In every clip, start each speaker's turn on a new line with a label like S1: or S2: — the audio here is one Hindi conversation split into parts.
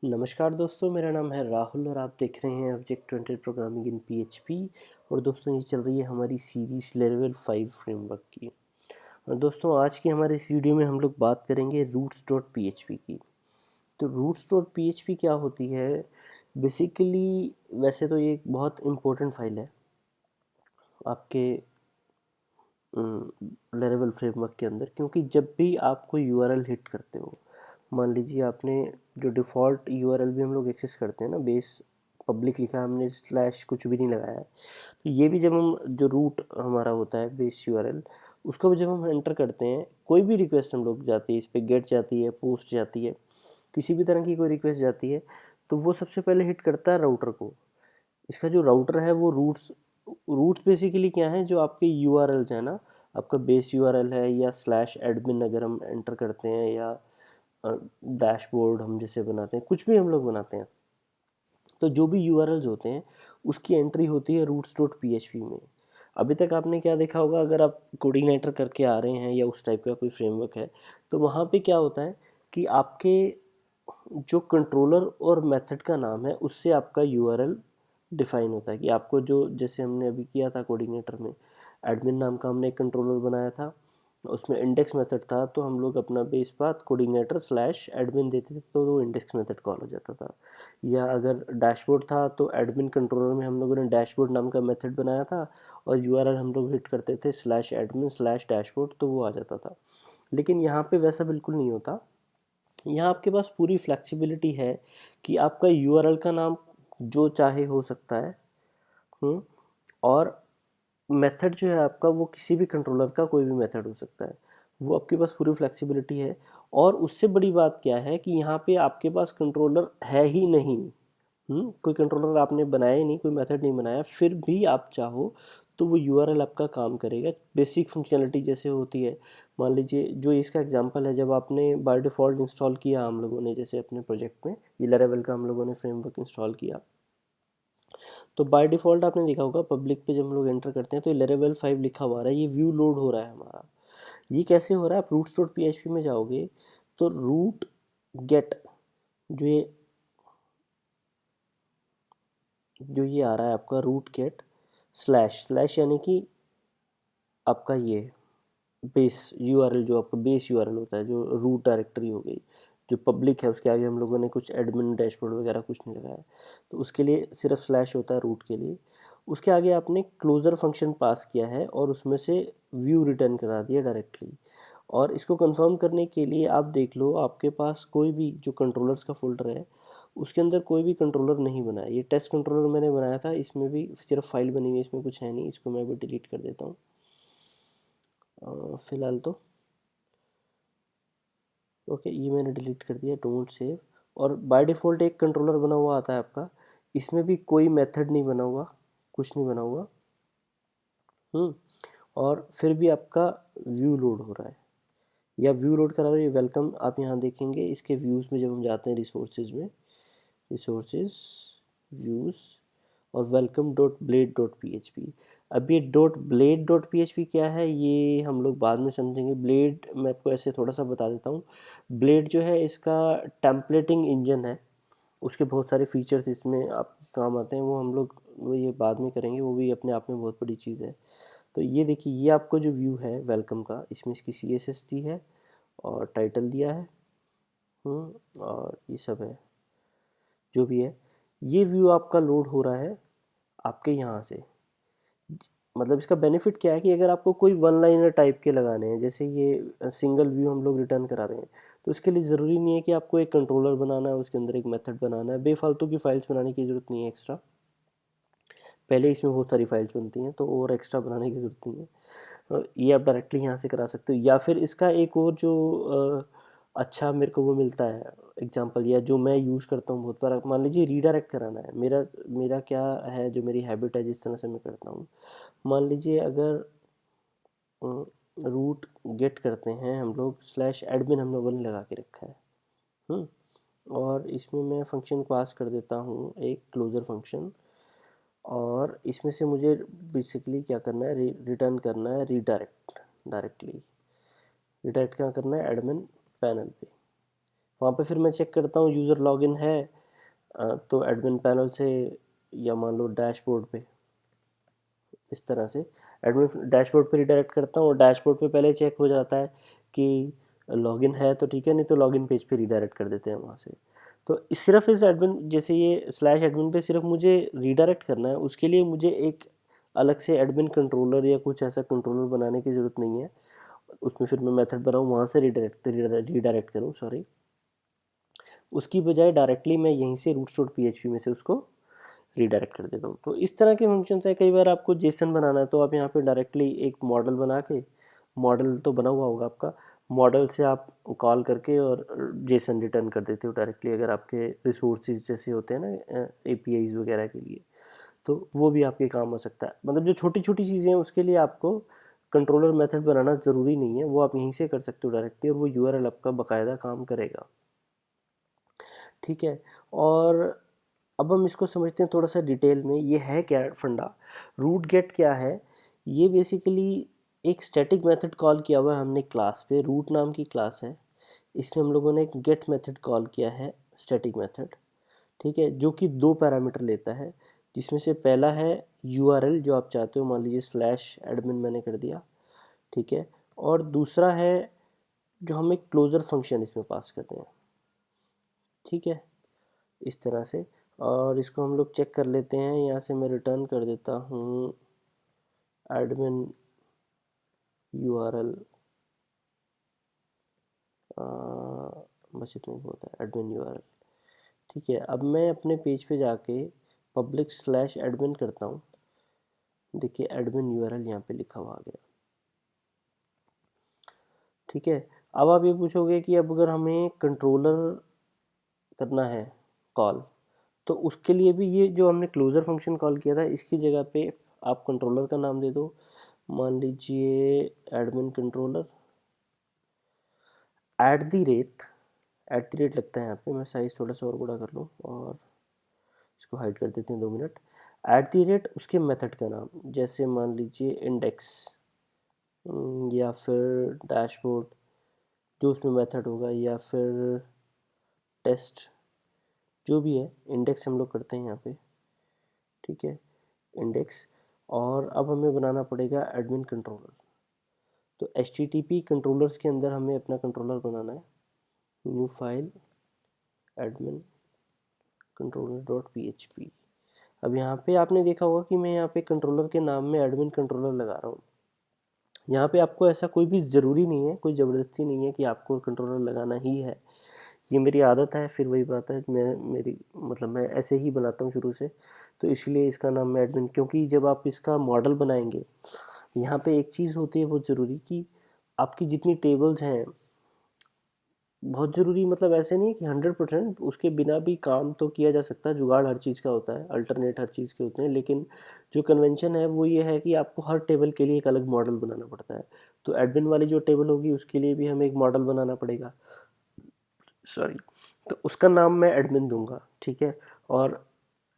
S1: नमस्कार दोस्तों, मेरा नाम है राहुल और आप देख रहे हैं object oriented programming in PHP. और दोस्तों, ये चल रही है हमारी सीरीज लेवल 5 फ्रेमवर्क की। और दोस्तों, आज की हमारे इस वीडियो में हम लोग बात करेंगे रूट्स डॉट पीएचपी की। तो रूट्स डॉट पीएचपी क्या होती है? बेसिकली वैसे तो ये एक बहुत इम्पोर्टेंट फाइल है आपके लेवल फ्रेमवर्क के अंदर, क्योंकि जब भी आप कोई यूआरएल हिट करते हो, मान लीजिए आपने जो डिफ़ॉल्ट यूआरएल भी हम लोग एक्सेस करते हैं ना, बेस पब्लिक लिखा है हमने, स्लैश कुछ भी नहीं लगाया है, तो ये भी जब हम जो रूट हमारा होता है बेस यूआरएल, उसको भी जब हम एंटर करते हैं, कोई भी रिक्वेस्ट हम लोग जाती है, इस पर गेट जाती है, पोस्ट जाती है, किसी भी तरह की कोई रिक्वेस्ट जाती है, तो वो सबसे पहले हिट करता है राउटर को। इसका जो राउटर है वो रूट्स रूट्स बेसिकली क्या है, जो आपके यूआरएल्स है ना, आपका बेस यूआरएल है या स्लैश एडमिन अगर हम एंटर करते हैं, या डैशबोर्ड हम जैसे बनाते हैं, कुछ भी हम लोग बनाते हैं, तो जो भी यूआरएल्स होते हैं उसकी एंट्री होती है रूट्स डॉट पीएचपी में। अभी तक आपने क्या देखा होगा, अगर आप कोऑर्डिनेटर करके आ रहे हैं या उस टाइप का कोई फ्रेमवर्क है, तो वहाँ पे क्या होता है कि आपके जो कंट्रोलर और मेथड का नाम है उससे आपका यूआरएल डिफाइन होता है, कि आपको जो, जैसे हमने अभी किया था कोऑर्डिनेटर में, एडमिन नाम का हमने एक कंट्रोलर बनाया था, उसमें इंडेक्स मेथड था, तो हम लोग अपना base path coordinator slash admin देते थे, तो वो इंडेक्स मेथड कॉल हो जाता था। या अगर डैशबोर्ड था तो एडमिन कंट्रोलर में हम लोगों ने डैशबोर्ड नाम का मेथड बनाया था, और यूआरएल हम लोग हिट करते थे स्लैश एडमिन स्लैश डैशबोर्ड, तो वो आ जाता था। लेकिन यहाँ पे वैसा बिल्कुल नहीं होता। यहाँ आपके पास पूरी फ्लेक्सिबिलिटी है कि आपका यूआरएल का नाम जो चाहे हो सकता है। और मेथड जो है आपका, वो किसी भी कंट्रोलर का कोई भी मेथड हो सकता है, वो आपके पास पूरी फ्लेक्सिबिलिटी है। और उससे बड़ी बात क्या है कि यहाँ पे आपके पास कंट्रोलर है ही नहीं। कोई कंट्रोलर आपने बनाया ही नहीं, कोई मेथड नहीं बनाया, फिर भी आप चाहो तो वो यूआरएल आपका काम करेगा। बेसिक फंक्शनलिटी जैसे होती है, मान लीजिए जो इसका एग्जांपल है, जब आपने बाय डिफ़ॉल्ट इंस्टॉल किया हम लोगों ने, जैसे अपने प्रोजेक्ट में ये लेवल का हम लोगों ने फ्रेमवर्क इंस्टॉल किया, तो बाय डिफ़ॉल्ट आपने देखा होगा पब्लिक पे जब हम लोग एंटर करते हैं तो लेवल 5 लिखा हुआ है, ये व्यू लोड हो रहा है हमारा। ये कैसे हो रहा है? आप रूट्स डॉट पीएचपी में जाओगे तो रूट गेट, जो ये आ रहा है आपका रूट गेट स्लैश स्लैश, यानी कि आपका ये बेस यूआरएल, जो आपका बेस यूआरएल होता है, जो रूट डायरेक्टरी हो गई, जो पब्लिक है, उसके आगे हम लोगों ने कुछ एडमिन डैशबोर्ड वगैरह कुछ नहीं लगाया, तो उसके लिए सिर्फ स्लैश होता है रूट के लिए। उसके आगे आपने क्लोजर फंक्शन पास किया है और उसमें से व्यू रिटर्न करा दिया डायरेक्टली। और इसको कंफर्म करने के लिए आप देख लो, आपके पास कोई भी जो कंट्रोलर्स का फोल्डर है उसके अंदर कोई भी कंट्रोलर नहीं बना है। ये टेस्ट कंट्रोलर मैंने बनाया था, इसमें भी सिर्फ फाइल बनी हुई है, इसमें कुछ है नहीं, इसको मैं भी डिलीट कर देता हूँ फिलहाल तो। ओके, ये मैंने डिलीट कर दिया, डोंट सेव। और बाय डिफ़ॉल्ट एक कंट्रोलर बना हुआ आता है आपका, इसमें भी कोई मेथड नहीं बना हुआ, कुछ नहीं बना हुआ। हम्म और फिर भी आपका व्यू लोड हो रहा है, या व्यू लोड करा रहा है, ये वेलकम आप यहाँ देखेंगे इसके व्यूज़ में, जब हम जाते हैं रिसोर्सेज में, रिसोर्सेज, व्यूज़, और welcome dot blade dot P H P. अब ये dot blade dot P H P क्या है, ये हम लोग बाद में समझेंगे। ब्लेड मैं आपको ऐसे थोड़ा सा बता देता हूँ। ब्लेड जो है इसका टेम्पलेटिंग इंजन है, उसके बहुत सारे फीचर्स इसमें आप काम आते हैं, वो हम लोग वो ये बाद में करेंगे, वो भी अपने आप में बहुत बड़ी चीज़ है। तो ये देखिए, ये आपको जो व्यू है वेलकम का, इसमें इसकी सी एस एस दी है और टाइटल दिया है। और ये सब है, जो भी है। ये व्यू आपका लोड हो रहा है आपके यहाँ से। मतलब इसका बेनिफिट क्या है कि अगर आपको कोई वन लाइनर टाइप के लगाने हैं, जैसे ये सिंगल व्यू हम लोग रिटर्न करा रहे हैं, तो इसके लिए ज़रूरी नहीं है कि आपको एक कंट्रोलर बनाना है, उसके अंदर एक मेथड बनाना है, बेफालतू की फाइल्स बनाने की ज़रूरत नहीं है एक्स्ट्रा। पहले इसमें बहुत सारी फाइल्स बनती हैं, तो और एक्स्ट्रा बनाने की ज़रूरत नहीं है। ये आप डायरेक्टली यहाँ से करा सकते हो, या फिर इसका एक और जो अच्छा मेरे को वो मिलता है एग्जांपल, या जो मैं यूज़ करता हूँ बहुत बार, मान लीजिए रीडायरेक्ट कराना है, मेरा मेरा क्या है, जो मेरी हैबिट है, जिस तरह से मैं करता हूँ, मान लीजिए अगर रूट गेट करते हैं हम लोग, स्लैश एडमिन हम लोगों ने लगा के रखा है। हम्म, और इसमें मैं फंक्शन पास कर देता हूँ, एक क्लोजर फंक्शन, और इसमें से मुझे बेसिकली क्या करना है, रिटर्न करना है रीडायरेक्ट, डायरेक्टली रिडायरेक्ट क्या करना है, एडमिन पैनल पे। वहाँ पे फिर मैं चेक करता हूँ यूज़र लॉगिन है तो एडमिन पैनल से, या मान लो डैशबोर्ड पे, इस तरह से एडमिन डैशबोर्ड पे रिडायरेक्ट करता हूँ, और डैशबोर्ड पे पहले चेक हो जाता है कि लॉगिन है तो ठीक है, नहीं तो लॉगिन पेज पे रिडायरेक्ट कर देते हैं वहाँ से। तो सिर्फ इस एडमिन, जैसे ये स्लैश एडमिन पे सिर्फ मुझे रिडायरेक्ट करना है, उसके लिए मुझे एक अलग से एडमिन कंट्रोलर या कुछ ऐसा कंट्रोलर बनाने की ज़रूरत नहीं है। उसमें फिर मैं मेथड बनाऊँ वहाँ से रिडायरेक्ट करूँ, सॉरी, उसकी बजाय डायरेक्टली मैं यहीं से रूट स्टोर PHP में से उसको रीडायरेक्ट कर देता हूँ। तो इस तरह के फंक्शंस है। कई बार आपको जेसन बनाना है तो आप यहाँ पे डायरेक्टली एक मॉडल बना के, मॉडल तो बना हुआ होगा आपका, मॉडल से आप कॉल करके और जेसन रिटर्न कर देते हो डायरेक्टली, अगर आपके रिसोर्सेज जैसे होते हैं ना APIs वगैरह के लिए, तो वो भी आपके काम आ सकता है। मतलब जो छोटी छोटी चीज़ें हैं उसके लिए आपको कंट्रोलर मेथड बनाना ज़रूरी नहीं है, वो आप यहीं से कर सकते हो डायरेक्टली, और वो URL आपका बाकायदा काम करेगा। ठीक है। और अब हम इसको समझते हैं थोड़ा सा डिटेल में, ये है क्या फंडा। रूट गेट क्या है, ये बेसिकली एक स्टैटिक मेथड कॉल किया हुआ है हमने क्लास पे, रूट नाम की क्लास है, इसमें हम लोगों ने एक गेट मेथड कॉल किया है, स्टैटिक मेथड, ठीक है, जो कि 2 पैरामीटर लेता है, जिसमें से पहला है URL जो आप चाहते हो, मान लीजिए स्लैश एडमिन मैंने कर दिया, ठीक है, और दूसरा है जो हम एक क्लोजर फंक्शन इसमें पास करते हैं, ठीक है, इस तरह से। और इसको हम लोग चेक कर लेते हैं, यहाँ से मैं रिटर्न कर देता हूँ एडमिन URL, बस इतना ही बहुत है, एडमिन URL, ठीक है। अब मैं अपने पेज पे जाके पब्लिक स्लैश एडमिन करता हूँ, देखिए एडमिन URL यहाँ पे लिखा हुआ आ गया, ठीक है। अब आप ये पूछोगे कि अब अगर हमें कंट्रोलर करना है कॉल, तो उसके लिए भी ये जो हमने क्लोजर फंक्शन कॉल किया था, इसकी जगह पे आप कंट्रोलर का नाम दे दो, मान लीजिए एडमिन कंट्रोलर @ लगता है यहाँ पे, मैं साइज़ थोड़ा सा और बड़ा कर लूँ और इसको हाइड कर देते हैं 2 मिनट। उसके मेथड का नाम, जैसे मान लीजिए इंडेक्स, या फिर डैशबोर्ड जो उसमें मेथड होगा, या फिर टेस्ट, जो भी है, इंडेक्स हम लोग करते हैं यहाँ पे, ठीक है, इंडेक्स। और अब हमें बनाना पड़ेगा एडमिन कंट्रोलर, तो HTTP कंट्रोलर्स के अंदर हमें अपना कंट्रोलर बनाना है, न्यू फाइल एडमिन controller.php। अब यहाँ पे आपने देखा होगा कि मैं यहाँ पे कंट्रोलर के नाम में एडमिन कंट्रोलर लगा रहा हूँ। यहाँ पे आपको ऐसा कोई भी ज़रूरी नहीं है, कोई ज़बरदस्ती नहीं है कि आपको कंट्रोलर लगाना ही है, ये मेरी आदत है, फिर वही बात है, मेरी मतलब मैं ऐसे ही बनाता हूँ शुरू से, तो इसलिए इसका नाम मैं एडमिन, क्योंकि जब आप इसका मॉडल बनाएंगे, यहाँ पे एक चीज़ होती है बहुत ज़रूरी कि आपकी जितनी टेबल्स हैं, बहुत ज़रूरी, मतलब ऐसे नहीं कि 100%, उसके बिना भी काम तो किया जा सकता है, जुगाड़ हर चीज़ का होता है, अल्टरनेट हर चीज़ के होते हैं, लेकिन जो कन्वेंशन है वो ये है कि आपको हर टेबल के लिए एक अलग मॉडल बनाना पड़ता है। तो एडमिन वाली जो टेबल होगी उसके लिए भी हमें एक मॉडल बनाना पड़ेगा, सॉरी, तो उसका नाम मैं एडमिन दूंगा, ठीक है। और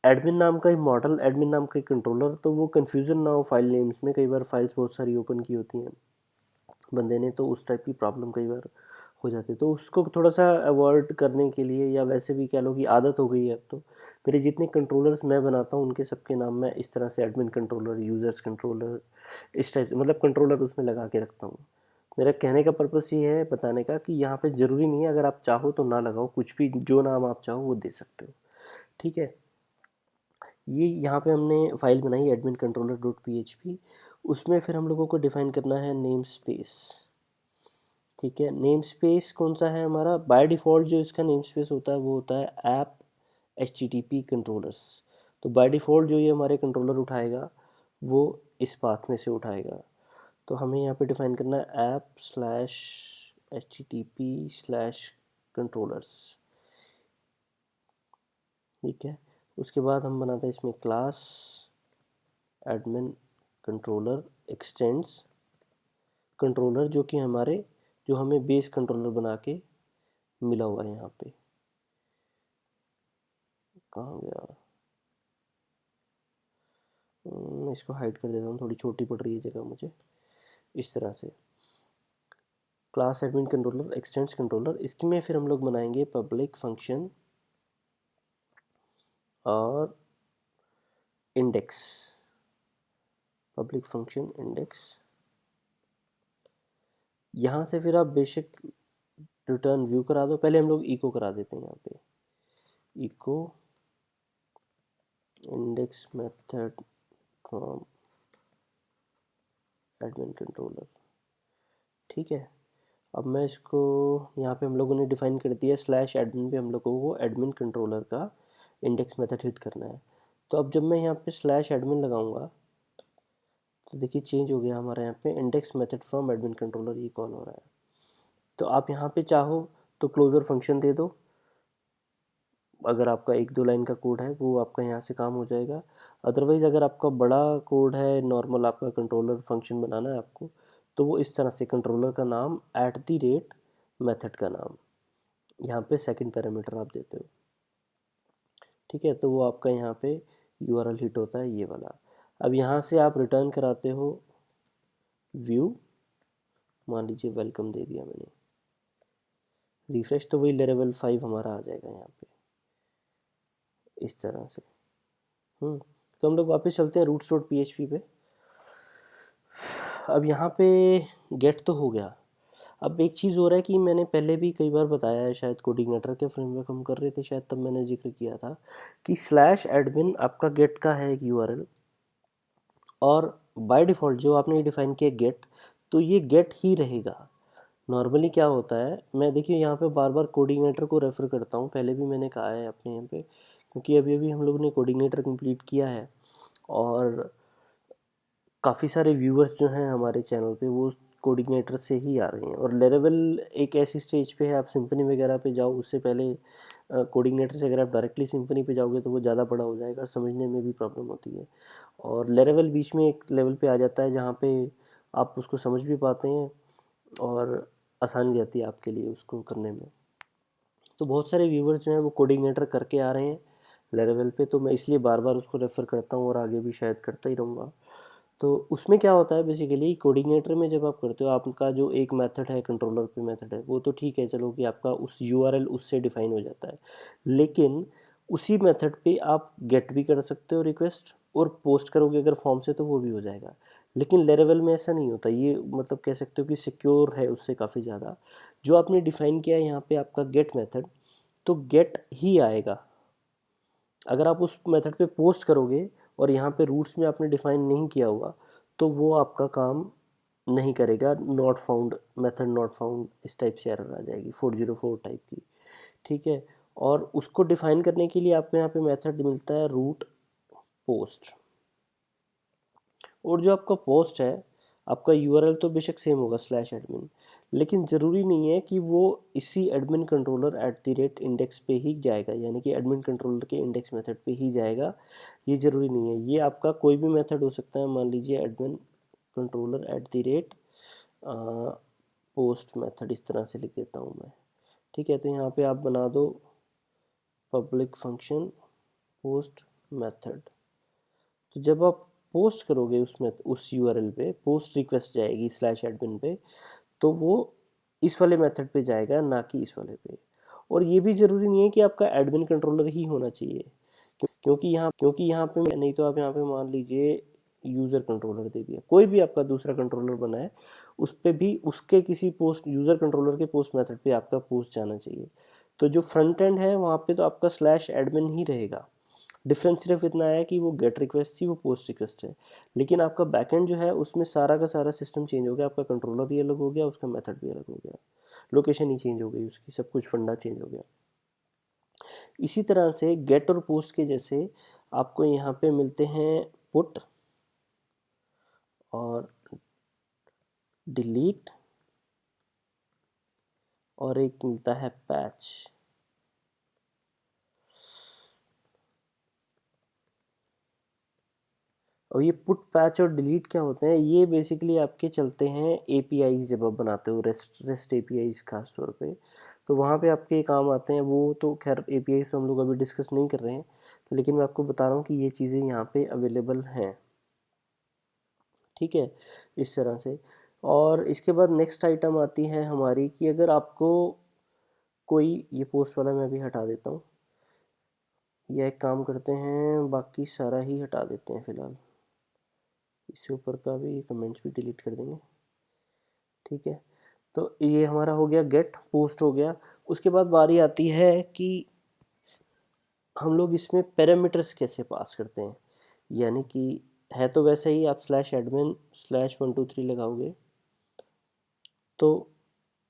S1: एडमिन नाम का ही मॉडल, एडमिन नाम का ही कंट्रोलर, तो वो कन्फ्यूज़न ना हो फाइल नेम्स में, कई बार फाइल्स बहुत सारी ओपन की होती हैं बंदे ने, तो उस टाइप की प्रॉब्लम कई बार हो जाती है, तो उसको थोड़ा सा अवॉइड करने के लिए, या वैसे भी कह लो कि आदत हो गई है अब तो, मेरे जितने कंट्रोलर्स मैं बनाता हूँ उनके सबके नाम मैं इस तरह से एडमिन कंट्रोलर, यूज़र्स कंट्रोलर, इस टाइप से, मतलब कंट्रोलर उसमें लगा के रखता हूँ। मेरा कहने का पर्पस ये है बताने का कि यहाँ पे ज़रूरी नहीं है, अगर आप चाहो तो ना लगाओ, कुछ भी जो नाम आप चाहो वो दे सकते हो, ठीक है। ये यहाँ पे हमने फाइल बनाई एडमिन कंट्रोलर डॉट PHP, उसमें फिर हम लोगों को डिफाइन करना है नेम स्पेस, ठीक है। नेम स्पेस कौन सा है हमारा, बाय डिफ़ॉल्ट जो इसका नेम स्पेस होता है वो होता है ऐप HTTP कंट्रोलर्स, तो बाय डिफ़ॉल्ट जो ये हमारे कंट्रोलर उठाएगा वो इस पाथ में से उठाएगा, तो हमें यहाँ पे डिफाइन करना है app/http/controllers, ठीक है। उसके बाद हम बनाते हैं इसमें class admin controller x tends controller, जो कि हमारे, जो हमें बेस कंट्रोलर बना के मिला हुआ है यहाँ पे, कहाँ गया, मैं इसको हाइड कर देता हूँ, थोड़ी छोटी पड़ रही है जगह मुझे, इस तरह से। Class admin controller x tends controller, इसमें फिर हम लोग बनाएंगे पब्लिक फंक्शन और इंडेक्स, पब्लिक फंक्शन इंडेक्स। यहाँ से फिर आप बेशक रिटर्न व्यू करा दो, पहले हम लोग इको करा देते हैं यहाँ पे, echo index method from admin controller. ठीक है, अब मैं इसको यहाँ पे हम लोगों ने डिफाइन कर दिया स्लैश एडमिन पे हम लोगों को एडमिन कंट्रोलर का इंडेक्स मेथड हिट करना है। तो अब जब मैं यहाँ पे स्लैश एडमिन लगाऊंगा तो देखिए चेंज हो गया हमारा, यहाँ पे index method from admin controller ये कॉल हो रहा है। तो आप यहाँ पे चाहो तो क्लोजर फंक्शन दे दो, अगर आपका 1-2 लाइन का कोड है वो आपका यहाँ से काम हो जाएगा। अदरवाइज़ अगर आपका बड़ा कोड है, नॉर्मल आपका कंट्रोलर फंक्शन बनाना है आपको, तो वो इस तरह से कंट्रोलर का नाम @ मेथड का नाम, यहाँ पे सेकंड पैरामीटर आप देते हो। ठीक है, तो वो आपका यहाँ पे यूआरएल हिट होता है ये वाला। अब यहाँ से आप रिटर्न कराते हो व्यू, मान लीजिए वेलकम दे दिया मैंने, रिफ्रेश तो वही लेवल 5 हमारा आ जाएगा यहाँ पे इस तरह से। तो हम लोग वापस चलते हैं roots.php पे। अब यहाँ पे गेट तो हो गया। अब एक चीज़ हो रहा है कि मैंने पहले भी कई बार बताया है, शायद कोडिंगनेटर के फ्रेमवर्क हम कर रहे थे शायद, तब मैंने जिक्र किया था कि स्लैश एडमिन आपका गेट का है एक यूआरएल, और बाय डिफ़ॉल्ट जो आपने डिफ़ाइन किया गेट, तो ये गेट ही रहेगा। नॉर्मली क्या होता है, मैं देखिए यहाँ पे बार बार कोडिंगनेटर को रेफ़र करता हूँ, पहले भी मैंने कहा है अपने यहाँ पे, क्योंकि अभी अभी हम लोगों ने कोडिंगनेटर कंप्लीट किया है और काफ़ी सारे व्यूअर्स जो हैं हमारे चैनल पे वो कोडिंगनेटर से ही आ रहे हैं। और लेरेवल एक ऐसी स्टेज पे है, आप सिम्फनी वगैरह पे जाओ उससे पहले कोडिंगनेटर से अगर आप डायरेक्टली सिम्फनी पे जाओगे तो वो ज़्यादा बड़ा हो जाएगा, समझने में भी प्रॉब्लम होती है। और लेरेवल बीच में एक लेवल पे आ जाता है जहाँ पे आप उसको समझ भी पाते हैं और आसानी रहती है आपके लिए उसको करने में। तो बहुत सारे व्यूवर्स जो हैं वो कोडिंगनेटर करके आ रहे हैं लेरेवल पे, तो मैं इसलिए बार बार उसको रेफ़र करता हूँ और आगे भी शायद करता ही रहूँगा। तो उसमें क्या होता है बेसिकली, कोऑर्डिनेटर में जब आप करते हो, आपका जो एक मेथड है कंट्रोलर पे मेथड है वो तो ठीक है, चलो कि आपका उस यूआरएल उससे डिफाइन हो जाता है, लेकिन उसी मेथड पे आप गेट भी कर सकते हो रिक्वेस्ट, और पोस्ट करोगे अगर फॉर्म से तो वो भी हो जाएगा। लेकिन लेरेवल में ऐसा नहीं होता, ये मतलब कह सकते हो कि सिक्योर है उससे काफ़ी ज़्यादा। जो आपने डिफाइन किया है यहाँ पे आपका गेट मेथड, तो गेट ही आएगा। अगर आप उस मेथड पे पोस्ट करोगे और यहाँ पे रूट्स में आपने डिफाइन नहीं किया हुआ तो वो आपका काम नहीं करेगा, not found, method not found इस टाइप से एरर आ जाएगी 404 टाइप की। ठीक है, और उसको डिफाइन करने के लिए आपको यहाँ पे मेथड मिलता है रूट पोस्ट, और जो आपका पोस्ट है आपका यूआरएल तो बेशक सेम होगा स्लैश एडमिन, लेकिन ज़रूरी नहीं है कि वो इसी एडमिन कंट्रोलर @इंडेक्स पे ही जाएगा, यानी कि एडमिन कंट्रोलर के इंडेक्स मेथड पे ही जाएगा, ये ज़रूरी नहीं है। ये आपका कोई भी मेथड हो सकता है, मान लीजिए एडमिन कंट्रोलर पोस्ट मेथड, इस तरह से लिख देता हूँ मैं। ठीक है, तो यहाँ पे आप बना दो पब्लिक फंक्शन पोस्ट मेथड। तो जब आप पोस्ट करोगे उसमें उस यूआरएल पे पोस्ट रिक्वेस्ट जाएगी स्लैश एडमिन पे, तो वो इस वाले मेथड पे जाएगा, ना कि इस वाले पे। और ये भी ज़रूरी नहीं है कि आपका एडमिन कंट्रोलर ही होना चाहिए, क्योंकि यहाँ पे नहीं, तो आप यहाँ पे मान लीजिए यूज़र कंट्रोलर दे दिया, कोई भी आपका दूसरा कंट्रोलर बना है उस पर भी उसके किसी पोस्ट यूज़र कंट्रोलर के पोस्ट मेथड पे आपका पोस्ट जाना चाहिए। तो जो फ्रंट एंड है वहाँ पे तो आपका स्लैश एडमिन ही रहेगा। डिफरेंस सिर्फ इतना है कि वो गेट रिक्वेस्ट थी, वो पोस्ट रिक्वेस्ट है, लेकिन आपका बैकएंड जो है उसमें सारा का सारा सिस्टम चेंज हो गया, आपका कंट्रोलर भी अलग हो गया, उसका मेथड भी अलग हो गया, लोकेशन ही चेंज हो गई उसकी, सब कुछ फंडा चेंज हो गया। इसी तरह से गेट और पोस्ट के जैसे आपको यहाँ पे मिलते हैं पुट और डिलीट, और एक मिलता है पैच। और ये पुट पैच और डिलीट क्या होते हैं, ये बेसिकली आपके चलते हैं एपीआईज, जब आप बनाते हो रेस्ट एपीआईज खास तौर पे, तो वहाँ पे आपके काम आते हैं। वो तो खैर एपीआईज तो हम लोग अभी डिस्कस नहीं कर रहे हैं, तो लेकिन मैं आपको बता रहा हूँ कि ये चीज़ें यहाँ पे अवेलेबल हैं। ठीक है, इस तरह से। और इसके बाद नेक्स्ट आइटम आती है हमारी कि अगर आपको कोई, ये पोस्ट वाला मैं भी हटा देता हूँ, या एक काम करते हैं बाकी सारा ही हटा देते हैं फ़िलहाल, इससे ऊपर का भी कमेंट्स भी डिलीट कर देंगे। ठीक है, तो ये हमारा हो गया गेट, पोस्ट हो गया। उसके बाद बारी आती है कि हम लोग इसमें पैरामीटर्स कैसे पास करते हैं, यानी कि है तो वैसे ही आप /admin/123 लगाओगे तो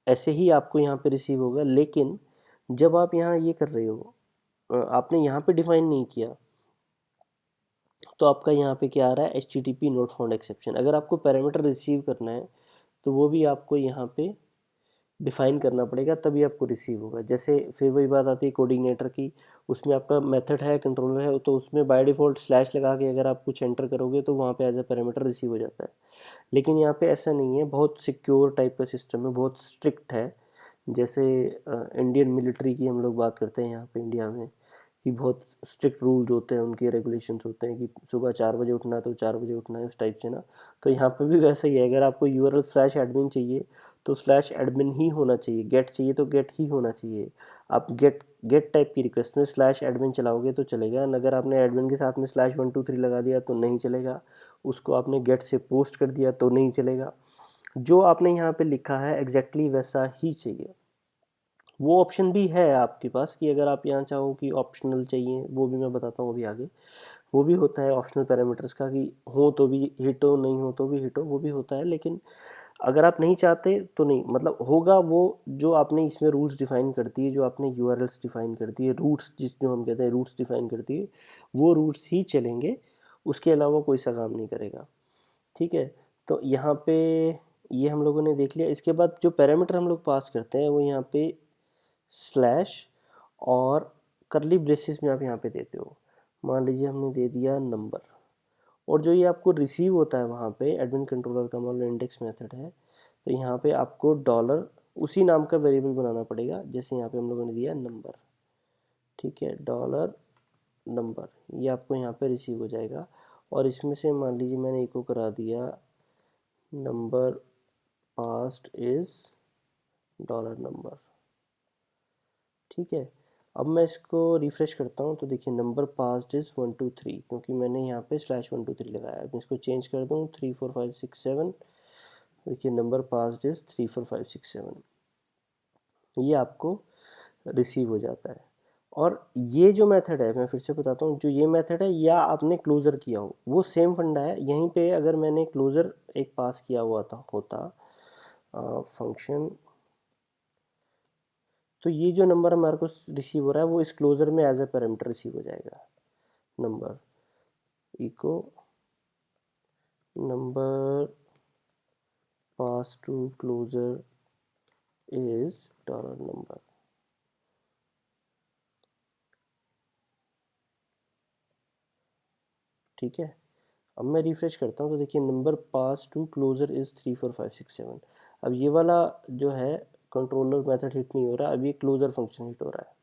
S1: ऐसे ही आपको यहाँ पे रिसीव होगा, लेकिन जब आप यहाँ ये कर रहे हो, आपने यहाँ पे डिफाइन नहीं किया, तो आपका यहाँ पे क्या आ रहा है, HTTP नॉट फाउंड एक्सेप्शन। अगर आपको पैरामीटर रिसीव करना है तो वो भी आपको यहाँ पे डिफाइन करना पड़ेगा, तभी आपको रिसीव होगा। जैसे फिर वही बात आती है कोऑर्डिनेटर की, उसमें आपका मेथड है, कंट्रोलर है, तो उसमें बाय डिफ़ॉल्ट स्लैश लगा के अगर आप कुछ एंटर करोगे तो वहाँ पे एज ए पैरामीटर रिसीव हो जाता है। लेकिन यहाँ पे ऐसा नहीं है, बहुत सिक्योर टाइप का सिस्टम है, बहुत स्ट्रिक्ट है। जैसे इंडियन मिलिट्री की हम लोग बात करते हैं यहाँ पे इंडिया में, कि बहुत स्ट्रिक्ट रूल्स होते हैं, उनके रेगुलेशंस होते हैं कि सुबह 4 बजे उठना है तो 4 बजे उठना है, उस टाइप से ना। तो यहाँ पे भी वैसा ही है, अगर आपको URL/admin चाहिए तो /admin ही होना चाहिए, गेट चाहिए तो गेट ही होना चाहिए। आप गेट टाइप की रिक्वेस्ट में /admin चलाओगे तो चलेगा, अगर आपने एडमिन के साथ में /123 लगा दिया तो नहीं चलेगा, उसको आपने गेट से पोस्ट कर दिया तो नहीं चलेगा। जो आपने यहाँ पे लिखा है एग्जैक्टली वैसा ही चाहिए। वो ऑप्शन भी है आपके पास कि अगर आप यहाँ चाहो कि ऑप्शनल चाहिए, वो भी मैं बताता हूँ अभी आगे। वो भी होता है ऑप्शनल पैरामीटर्स का, कि हो तो भी हिट हो, नहीं हो तो भी हिट हो, वो भी होता है। लेकिन अगर आप नहीं चाहते तो नहीं, मतलब होगा वो जो आपने इसमें रूल्स डिफाइन कर दिए, जो आपने URLs डिफाइन कर दिए, रूट्स जो हम कहते हैं रूट्स डिफाइन कर दिए, वो रूट्स ही चलेंगे, उसके अलावा कोई सा काम नहीं करेगा। ठीक है, तो यहाँ पे ये हम लोगों ने देख लिया। इसके बाद जो पैरामीटर हम लोग पास करते हैं वो यहाँ पे स्लैश और करली ब्रेसेस में आप यहाँ पे देते हो। मान लीजिए हमने दे दिया नंबर, और जो ये आपको रिसीव होता है वहाँ पे एडमिन कंट्रोलर का मान लो इंडेक्स मेथड है, तो यहाँ पे आपको डॉलर उसी नाम का वेरिएबल बनाना पड़ेगा, जैसे यहाँ पे हम लोगों ने दिया नंबर। ठीक है, डॉलर नंबर, ये आपको यहाँ पे रिसीव हो जाएगा। और इसमें से मान लीजिए मैंने इको करा दिया number past is dollar number. ठीक है, अब मैं इसको रिफ्रेश करता हूँ तो देखिए नंबर पास्ड इज़ 123, क्योंकि मैंने यहाँ पे /123 लगाया है। मैं इसको चेंज कर दूँ 3 4 5 6 7, देखिए नंबर पास्ड इज़ 3 4 5 6 7, ये आपको रिसीव हो जाता है। और ये जो मेथड है, मैं फिर से बताता हूँ, जो ये मेथड है या आपने क्लोज़र किया हो वो सेम फंडा है। यहीं पे अगर मैंने क्लोज़र एक पास किया हुआ होता फंक्शन, तो ये जो नंबर हमारे को रिसीव हो रहा है वो इस क्लोज़र में एज ए पैरामीटर रिसीव हो जाएगा। Number echo number pass to closure is dollar number. ठीक है, अब मैं रिफ्रेश करता हूँ तो देखिए number pass to closure is 3 4 5 6 7। अब ये वाला जो है कंट्रोलर मेथड हिट नहीं हो रहा, अब ये क्लोज़र फंक्शन हिट हो रहा है।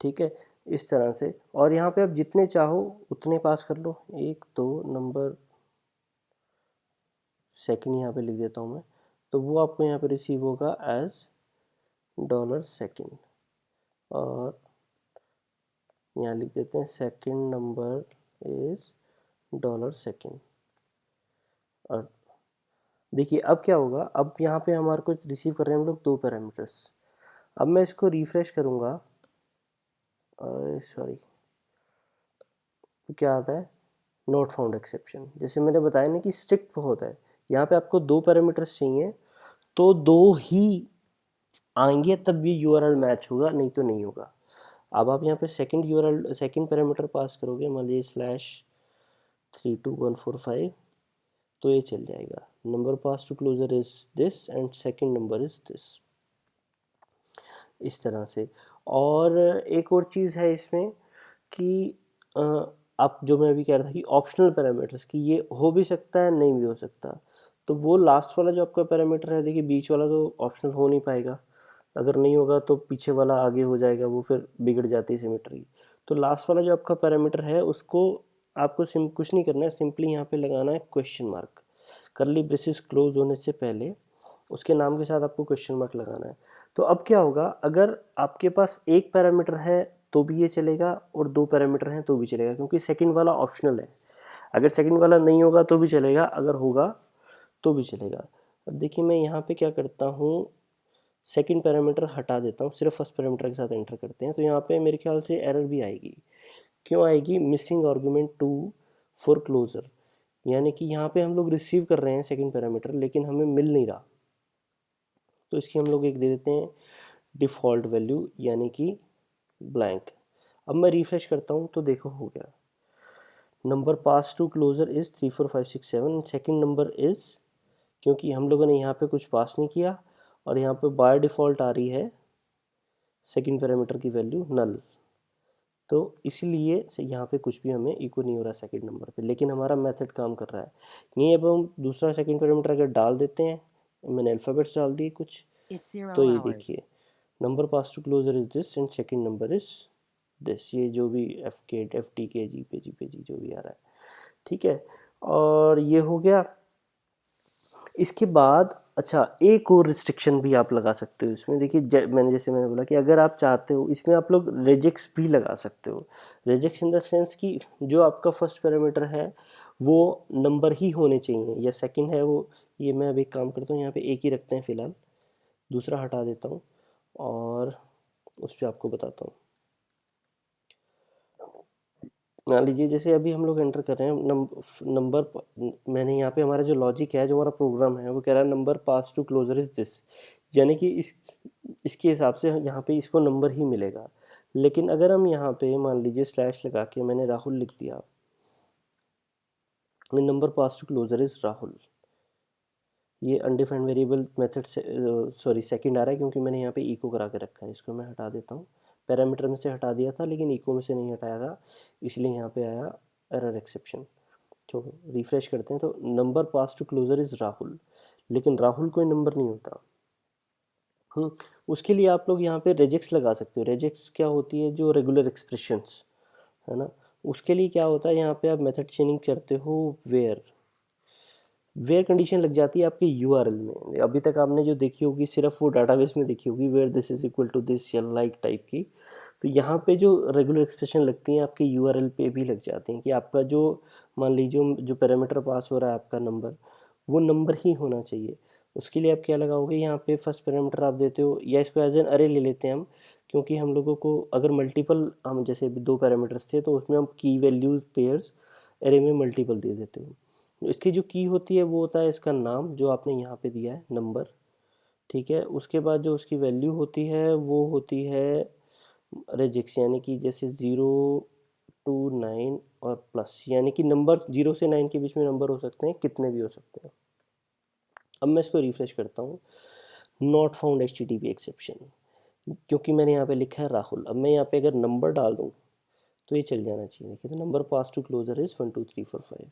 S1: ठीक है, इस तरह से। और यहाँ पे आप जितने चाहो उतने पास कर लो, 1 2 नंबर सेकंड यहाँ पे लिख देता हूँ मैं, तो वो आपको यहाँ पे रिसीव होगा एज डॉलर सेकंड। और यहाँ लिख देते हैं second number is dollar second. और देखिए अब क्या होगा, अब यहाँ पे हमारे को रिसीव कर रहे हैं हम लोग 2 पैरामीटर्स। अब मैं इसको रिफ्रेश करूँगा, सॉरी, तो क्या आता है, नॉट फाउंड एक्सेप्शन। जैसे मैंने बताया ना कि स्ट्रिक्ट बहुत है, यहाँ पे आपको 2 पैरामीटर्स चाहिए तो 2 ही आएंगे, तब ये URL मैच होगा, नहीं तो नहीं होगा। अब आप यहाँ पे सेकंड पैरामीटर पास करोगे, मान लीजिए /32145, तो ये चल जाएगा number pass to closure is this and second number is this, इस तरह से। और एक और चीज़ है इसमें कि आप, जो मैं अभी कह रहा था कि ऑप्शनल पैरामीटर्स की ये हो भी सकता है, नहीं भी हो सकता, तो वो लास्ट वाला जो आपका पैरामीटर है, देखिए बीच वाला तो ऑप्शनल हो नहीं पाएगा, अगर नहीं होगा तो पीछे वाला आगे हो जाएगा, वो फिर बिगड़ जाती है सिमेट्री। तो लास्ट वाला जो आपका पैरामीटर है उसको आपको कुछ नहीं करना है, सिंपली यहाँ पे लगाना है क्वेश्चन मार्क। करली ब्रेसेस क्लोज होने से पहले उसके नाम के साथ आपको क्वेश्चन मार्क लगाना है। तो अब क्या होगा, अगर आपके पास एक पैरामीटर है तो भी ये चलेगा और दो पैरामीटर हैं तो भी चलेगा, क्योंकि सेकंड वाला ऑप्शनल है। अगर सेकंड वाला नहीं होगा तो भी चलेगा, अगर होगा तो भी चलेगा। अब देखिए मैं यहाँ पे क्या करता हूँ, सेकंड पैरामीटर हटा देता हूँ, सिर्फ फर्स्ट पैरामीटर के साथ एंटर करते हैं। तो यहाँ पे मेरे ख्याल से एरर भी आएगी। क्यों आएगी? मिसिंग आर्गुमेंट 2 फॉर क्लोजर, यानी कि यहाँ पे हम लोग रिसीव कर रहे हैं सेकंड पैरामीटर लेकिन हमें मिल नहीं रहा। तो इसकी हम लोग एक दे देते हैं डिफ़ॉल्ट वैल्यू, यानी कि ब्लैंक। अब मैं रिफ्रेश करता हूँ तो देखो हो गया। Number pass to closure is 3 4 5 6 7। Second number is, क्योंकि हम लोगों ने यहाँ पे कुछ पास नहीं किया और यहाँ पे बाय डिफ़ॉल्ट आ रही है सेकंड पैरामीटर की वैल्यू नल, तो इसीलिए से यहाँ पे कुछ भी हमें इको नहीं हो रहा सेकंड नंबर पे, लेकिन हमारा मेथड काम कर रहा है। यहीं अब हम दूसरा सेकंड पैरामीटर अगर डाल देते हैं, मैंने अल्फ़ाबेट्स डाल दिए कुछ, तो ये देखिए number pass to closure is this and second number is this, ये जो भी एफ टी के जी पे जी जो भी आ रहा है, ठीक है। और ये हो गया। इसके बाद अच्छा एक और रिस्ट्रिक्शन भी आप लगा सकते हो इसमें। देखिए मैंने बोला कि अगर आप चाहते हो इसमें आप लोग रेजेक्स भी लगा सकते हो। रेजेक्स इन द सेंस कि जो आपका फर्स्ट पैरामीटर है वो नंबर ही होने चाहिए, या सेकंड है वो, ये मैं अभी काम करता हूँ, यहाँ पे एक ही रखते हैं फ़िलहाल, दूसरा हटा देता हूँ और उस पर आपको बताता हूँ। मान लीजिए जैसे अभी हम लोग एंटर कर रहे हैं नंबर, मैंने यहाँ पे हमारा जो लॉजिक है, जो हमारा प्रोग्राम है, वो कह रहा है number pass to closure is this, यानी कि इसके हिसाब से यहाँ पे इसको नंबर ही मिलेगा। लेकिन अगर हम यहाँ पे मान लीजिए स्लैश लगा के मैंने राहुल लिख दिया, number pass to closure is Rahul, ये अनडिफाइंड वेरिएबल मेथड से सॉरी सेकंड आ रहा है क्योंकि मैंने यहाँ पे इको करा के रखा है। इसको मैं हटा देता हूँ, पैरामीटर में से हटा दिया था लेकिन इको में से नहीं हटाया था, इसलिए यहाँ पे आया एरर एक्सेप्शन। तो रिफ्रेश करते हैं तो number pass to closure is Rahul, लेकिन राहुल कोई नंबर नहीं होता। उसके लिए आप लोग यहाँ पे रेजेक्स लगा सकते हो। रेजेक्स क्या होती है? जो रेगुलर एक्सप्रेशंस है ना, उसके लिए क्या होता है, यहाँ पे आप मेथड चेनिंग करते हो वेयर कंडीशन लग जाती है आपके यूआरएल में। अभी तक आपने जो देखी होगी सिर्फ वो डाटाबेस में देखी होगी, where this is equal to this या लाइक टाइप की। तो यहाँ पे जो रेगुलर एक्सप्रेशन लगती हैं आपके यूआरएल पे भी लग जाती हैं कि आपका जो मान लीजिए जो पैरामीटर पास हो रहा है आपका नंबर, वो नंबर ही होना चाहिए। उसके लिए आप क्या लगाओगे, यहाँ पे फर्स्ट पैरामीटर आप देते हो, या इसको एज एन अरे ले लेते हैं हम, क्योंकि हम लोगों को अगर मल्टीपल, हम जैसे दो पैरामीटर्स थे तो उसमें हम की वैल्यूज पेयर्स अरे में मल्टीपल दे देते हो। इसकी जो की होती है वो होता है इसका नाम जो आपने यहाँ पे दिया है नंबर, ठीक है। उसके बाद जो उसकी वैल्यू होती है वो होती है रेजिक्स, यानी कि जैसे 0 to 9 और प्लस, यानी कि नंबर 0 से 9 के बीच में नंबर हो सकते हैं, कितने भी हो सकते हैं। अब मैं इसको रिफ्रेश करता हूँ, नॉट फाउंड HTTP एक्सेप्शन, क्योंकि मैंने यहाँ पे लिखा है राहुल। अब मैं यहाँ पे अगर नंबर डाल दूँ तो ये चल जाना चाहिए। देखिए तो number pass to closure is 1 2 3 4 5।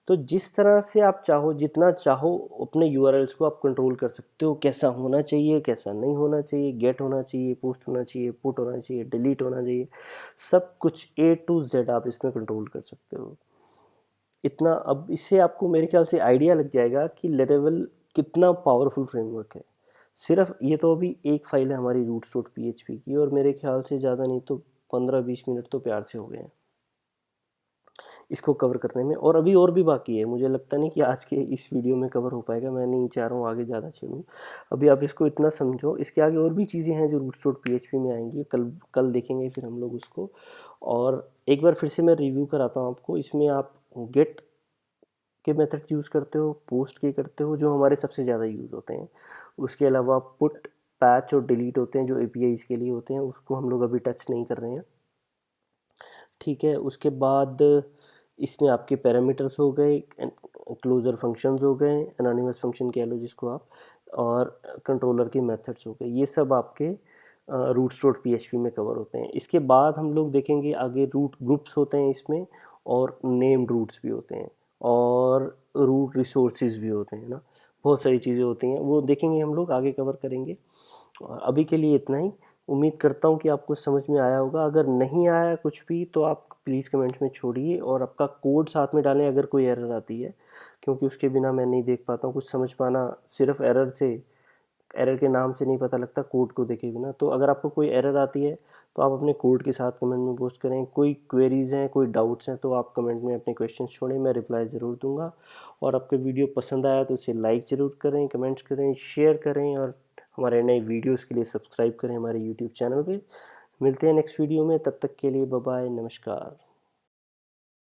S1: तो जिस तरह से आप चाहो, जितना चाहो अपने यूआरएल्स को आप कंट्रोल कर सकते हो, कैसा होना चाहिए कैसा नहीं होना चाहिए, गेट होना चाहिए, पोस्ट होना चाहिए, पुट होना चाहिए, डिलीट होना चाहिए, सब कुछ A to Z आप इसमें कंट्रोल कर सकते हो। इतना अब इससे आपको मेरे ख्याल से आइडिया लग जाएगा कि लेरेवल कितना पावरफुल फ्रेमवर्क है। सिर्फ ये तो अभी एक फाइल है हमारी roots.php की, और मेरे ख्याल से ज़्यादा नहीं तो 15-20 मिनट तो प्यार से हो गए हैं इसको कवर करने में, और अभी और भी बाकी है। मुझे लगता नहीं कि आज के इस वीडियो में कवर हो पाएगा, मैं नहीं चाह रहा हूँ आगे ज़्यादा छेड़ूँ। अभी आप इसको इतना समझो, इसके आगे और भी चीज़ें हैं जो roots.php में आएंगी, कल देखेंगे फिर हम लोग उसको। और एक बार फिर से मैं रिव्यू कराता हूँ आपको। इसमें आप गेट के मेथड यूज़ करते हो, पोस्ट के करते हो जो हमारे सबसे ज़्यादा यूज़ होते हैं। उसके अलावा पुट, पैच और डिलीट होते हैं जो APIs के लिए होते हैं, उसको हम लोग अभी टच नहीं कर रहे हैं, ठीक है। उसके बाद इसमें आपके पैरामीटर्स हो गए, क्लोजर फंक्शंस हो गए, एनोनिमस फंक्शन कह लो जिसको आप, और कंट्रोलर के मेथड्स हो गए, ये सब आपके roots.php में कवर होते हैं। इसके बाद हम लोग देखेंगे आगे रूट ग्रुप्स होते हैं इसमें, और नेम्ड रूट्स भी होते हैं, और रूट रिसोर्सेज भी होते हैं ना, बहुत सारी चीज़ें होती हैं, वो देखेंगे हम लोग आगे कवर करेंगे। और अभी के लिए इतना ही। उम्मीद करता हूँ कि आपको समझ में आया होगा। अगर नहीं आया कुछ भी तो आप प्लीज़ कमेंट्स में छोड़िए, और आपका कोड साथ में डालें अगर कोई एरर आती है, क्योंकि उसके बिना मैं नहीं देख पाता हूँ कुछ समझ पाना। सिर्फ एरर के नाम से नहीं पता लगता, कोड को देखे बिना। तो अगर आपको कोई एरर आती है तो आप अपने कोड के साथ कमेंट में पोस्ट करें। कोई क्वेरीज हैं, कोई डाउट्स हैं, तो आप कमेंट में अपने क्वेश्चन छोड़ें, मैं रिप्लाई ज़रूर दूंगा। और आपको वीडियो पसंद आया तो उसे लाइक ज़रूर करें, कमेंट्स करें, शेयर करें, और हमारे नए वीडियोस के लिए सब्सक्राइब करें हमारे यूट्यूब चैनल पे। मिलते हैं नेक्स्ट वीडियो में, तब तक के लिए बाय बाय, नमस्कार।